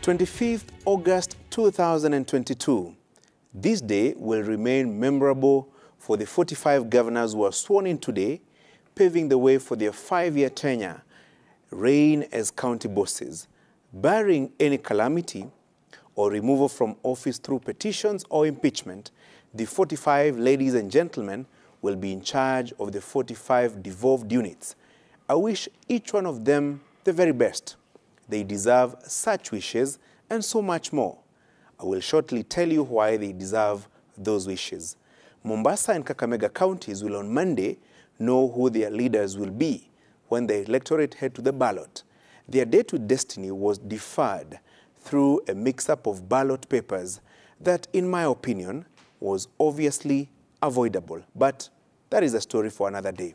25th August 2022. This day will remain memorable for the 45 governors who are sworn in today, paving the way for their 5-year tenure, reign as county bosses. Barring any calamity or removal from office through petitions or impeachment, the 45 ladies and gentlemen will be in charge of the 45 devolved units. I wish each one of them the very best. They deserve such wishes and so much more. I will shortly tell you why they deserve those wishes. Mombasa and Kakamega counties will on Monday know who their leaders will be when the electorate head to the ballot. Their day to destiny was deferred through a mix-up of ballot papers that, in my opinion, was obviously avoidable. But that is a story for another day.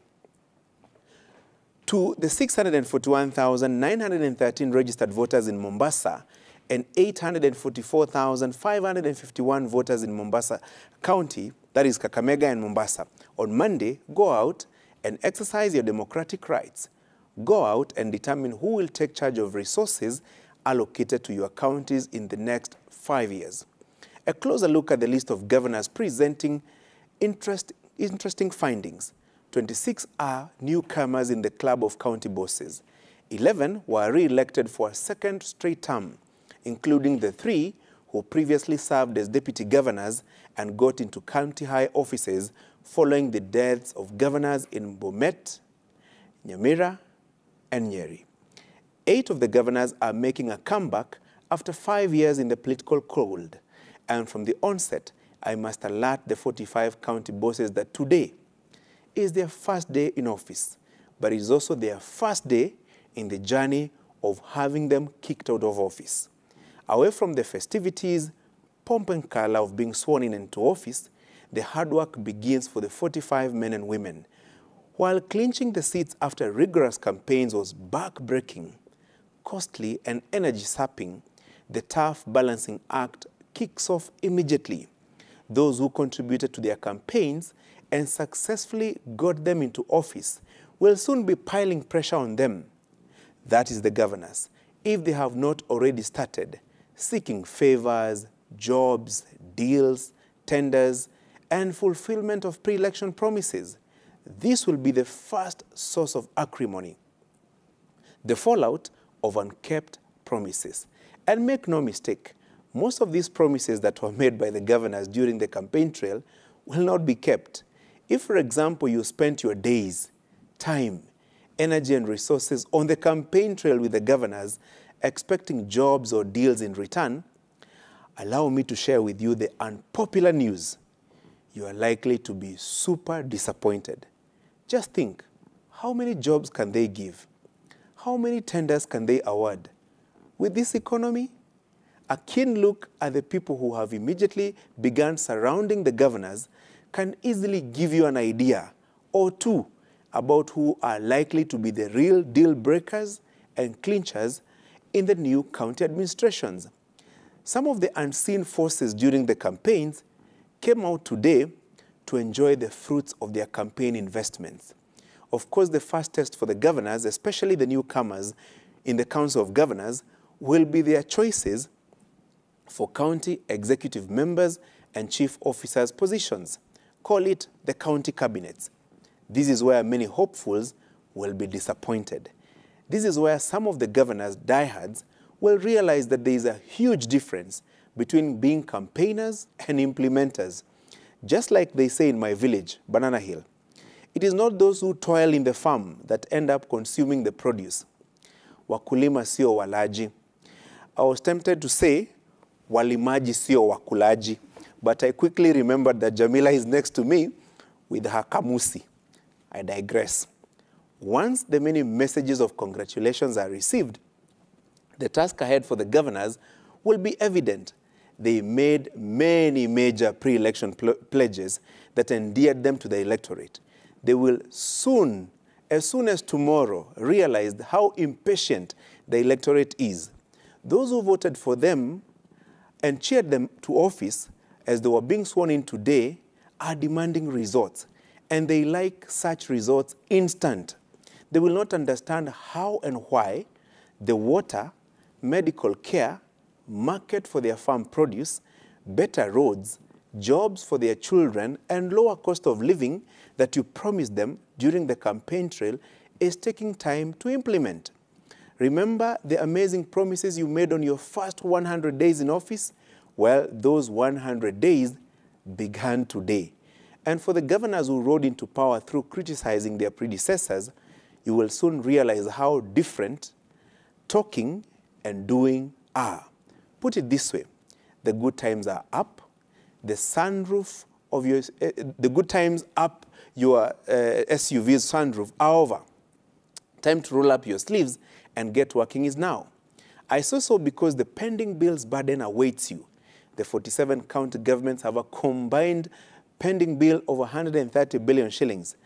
To the 641,913 registered voters in Mombasa and 844,551 voters in Mombasa County, that is Kakamega and Mombasa, on Monday, go out and exercise your democratic rights. Go out and determine who will take charge of resources allocated to your counties in the next 5 years. A closer look at the list of governors presenting interesting findings. 26 are newcomers in the club of county bosses. 11 were re-elected for a second straight term, including the 3 who previously served as deputy governors and got into county high offices following the deaths of governors in Bomet, Nyamira, and Nyeri. 8 of the governors are making a comeback after 5 years in the political cold. And from the onset, I must alert the 45 county bosses that today is their first day in office, but it is also their first day in the journey of having them kicked out of office. Away from the festivities, pomp and color of being sworn in into office, the hard work begins for the 45 men and women. While clinching the seats after rigorous campaigns was back-breaking, costly and energy-sapping, the tough balancing act kicks off immediately. Those who contributed to their campaigns and successfully got them into office will soon be piling pressure on them. That is the governors, if they have not already started, seeking favors, jobs, deals, tenders, and fulfillment of pre-election promises. This will be the first source of acrimony, the fallout of unkept promises. And make no mistake, most of these promises that were made by the governors during the campaign trail will not be kept. If, for example, you spent your days, time, energy, and resources on the campaign trail with the governors, expecting jobs or deals in return, allow me to share with you the unpopular news. You are likely to be super disappointed. Just think, how many jobs can they give? How many tenders can they award? With this economy, a keen look at the people who have immediately begun surrounding the governors can easily give you an idea or two about who are likely to be the real deal breakers and clinchers in the new county administrations. Some of the unseen forces during the campaigns came out today to enjoy the fruits of their campaign investments. Of course, the first test for the governors, especially the newcomers in the Council of Governors, will be their choices for county executive members and chief officers' positions. Call it the county cabinets. This is where many hopefuls will be disappointed. This is where some of the governors' diehards will realize that there is a huge difference between being campaigners and implementers. Just like they say in my village, Banana Hill, it is not those who toil in the farm that end up consuming the produce. Wakulima sio walaji. I was tempted to say, walimaji sio wakulaji. But I quickly remembered that Jamila is next to me with her kamusi. I digress. Once the many messages of congratulations are received, the task ahead for the governors will be evident. They made many major pre-election pledges that endeared them to the electorate. They will soon, as soon as tomorrow, realize how impatient the electorate is. Those who voted for them and cheered them to office as they were being sworn in today are demanding results, and they like such results instant. They will not understand how and why the water, medical care, market for their farm produce, better roads, jobs for their children, and lower cost of living that you promised them during the campaign trail is taking time to implement. Remember the amazing promises you made on your first 100 days in office? Well, those 100 days began today. And for the governors who rode into power through criticizing their predecessors, you will soon realize how different talking and doing are. Put it this way, the good times are up, the sunroof of your, the good times up your SUV's sunroof are over. Time to roll up your sleeves and get working is now. I say so because the pending bill's burden awaits you. The 47 county governments have a combined pending bill of 130 billion shillings.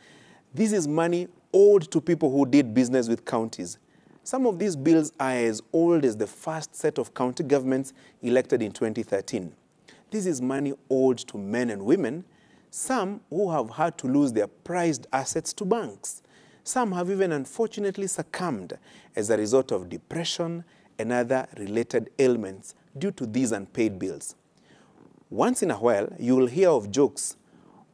This is money owed to people who did business with counties. Some of these bills are as old as the first set of county governments elected in 2013. This is money owed to men and women, some who have had to lose their prized assets to banks. Some have even unfortunately succumbed as a result of depression and other related ailments due to these unpaid bills. Once in a while, you will hear of jokes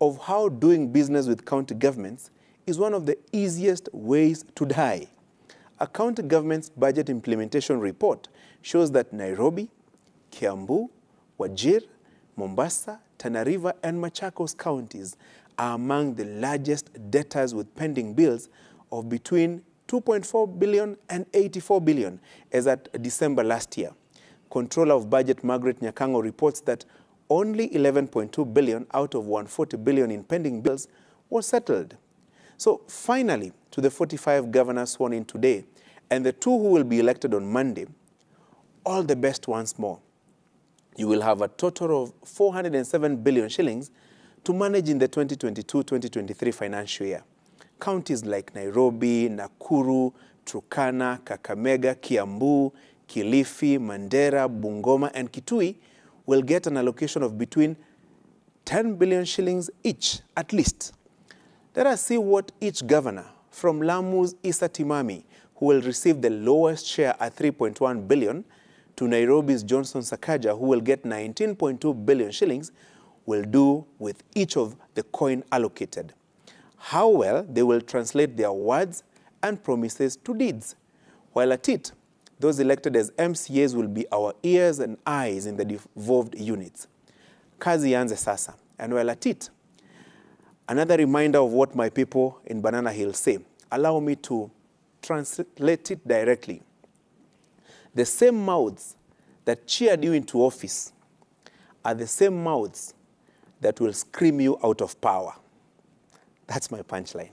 of how doing business with county governments is one of the easiest ways to die. A county government's budget implementation report shows that Nairobi, Kiambu, Wajir, Mombasa, Tana River, and Machakos counties are among the largest debtors with pending bills of between 2.4 billion and 84 billion as at December last year. Controller of Budget Margaret Nyakango reports that only 11.2 billion out of 140 billion in pending bills was settled. So finally, to the 45 governors sworn in today and the 2 who will be elected on Monday, all the best once more. You will have a total of 407 billion shillings to manage in the 2022-2023 financial year. Counties like Nairobi, Nakuru, Turkana, Kakamega, Kiambu, Kilifi, Mandera, Bungoma, and Kitui will get an allocation of between 10 billion shillings each, at least. Let us see what each governor, from Lamu's Issa Timami, who will receive the lowest share at 3.1 billion, to Nairobi's Johnson Sakaja, who will get 19.2 billion shillings, will do with each of the coin allocated. How well they will translate their words and promises to deeds. While at it, those elected as MCAs will be our ears and eyes in the devolved units. Kazi ianze sasa. And while at it, another reminder of what my people in Banana Hill say. Allow me to translate it directly. The same mouths that cheered you into office are the same mouths that will scream you out of power. That's my punchline.